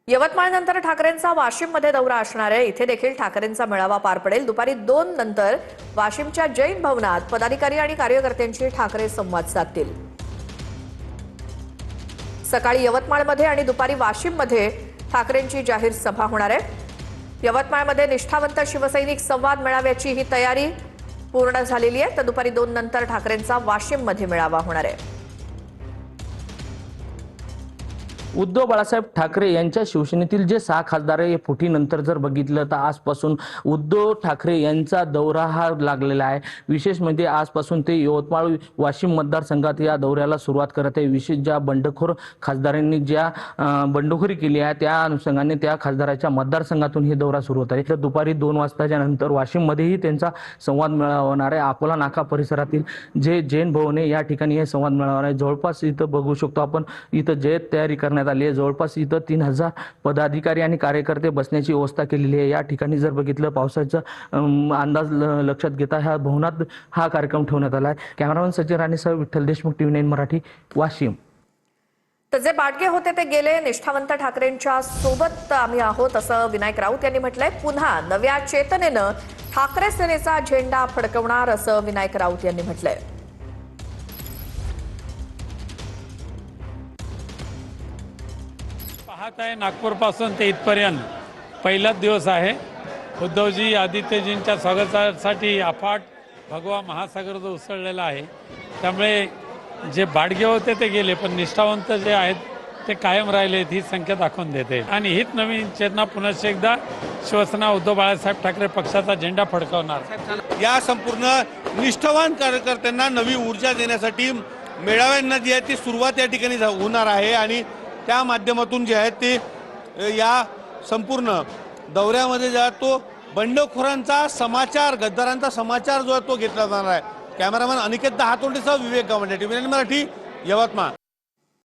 यवतमाळनंतर ठाकरेंचा वाशिममध्ये दौरा असणार आहे। इथे देखील ठाकरेंचा मेळावा पार पडेल। दुपारी 2 नंतर वाशिमच्या जैन भवनात पदाधिकारी आणि कार्यकर्त्यांशी ठाकरे संवाद साधतील। सकाळी यवतमाळमध्ये आणि दुपारी वाशिममध्ये ठाकरेंची जाहीर सभा होणार आहे। यवतमाळमध्ये निष्ठावंत शिवसैनिक संवाद मेळाव्याची ही तयारी पूर्ण झालेली आहे। तर दुपारी 2 नंतर ठाकरेंचा वाशिममध्ये मेळावा होणार आहे। उद्धव बाळासाहेब ठाकरे यांच्या शिवसेनेतील जे 6 खासदार आहे फुटीनंतर जर बघितलं तर आजपासून उद्धव ठाकरे यांचा दौरा हा लागलेला आहे। विशेष म्हणजे आजपासून ते यवतमाळ वाशिम मतदारसंघात या दौऱ्याला सुरुवात करत आहे। विशेष ज्या बंडखोर खासदारांनी ज्या बंडखोरी केली आहे त्या अनुषंगाने त्या खासदाराच्या मतदारसंघातून हे दौरा सुरू होत आहे। तर दुपारी 2 वाजताच्या नंतर वाशिममध्येही त्यांचा संवाद मेळावा होणार आहे। अकोला नाका परिसरातील जे जैन भवन आहे या ठिकाणी हे संवाद मेळावा आहे। जवळपास इथं बघू शकतो आपण इथं जे तयारी करण्यात आली आहे। जवळपास इथं 3000 पदाधिकारी आणि कार्यकर्ते बसण्याची व्यवस्था केलेली आहे। या ठिकाणी जर बघितलं पावसाचा अंदाज लक्षात घेता ह्या भवनात हा कार्यक्रम ठेवण्यात आला आहे। कॅमेरामन सचिन राणेसह विठ्ठल देशमुख, TV9 मराठी, वाशिम। तर जे बाटगे होते ते गेले, निष्ठावंत ठाकरेंच्या सोबत आम्ही आहोत असं विनायक राऊत यांनी म्हटलंय। पुन्हा नव्या चेतनेनं ठाकरे सेनेचा झेंडा फडकवणार असं विनायक राऊत यांनी म्हटलंय। पाहत आहे नागपूर पासून ते इथपर्यंत पहिलाच दिवस आहे। उद्धवजी आदित्यजींच्या स्वागतासाठी अफाट भगवा महासागर जो उसळलेला आहे, त्यामुळे जे बाडगे होते ते गेले, पण निष्ठावंत जे आहेत ते कायम राहिले ही संख्या दाखवून देते। आणि हीच नवीन चेतना पुन्हा एकदा शिवसेना उद्धव बाळासाहेब ठाकरे पक्षाचा झेंडा फडकवणार। या संपूर्ण निष्ठावान कार्यकर्त्यांना नवी ऊर्जा देण्यासाठी मेळाव्यांना जी आहे ती सुरुवात या ठिकाणी होणार आहे आणि त्या माध्यमातून जे आहे ते या संपूर्ण दौऱ्यामध्ये जो आहे तो बंडखोरांचा समाचार, गद्दारांचा समाचार जो आहे तो घेतला जाणार आहे। कॅमेरामॅन अनिकेत हातोंडेसह विवेक गावंडे, TV9 मराठी, यवतमाळ।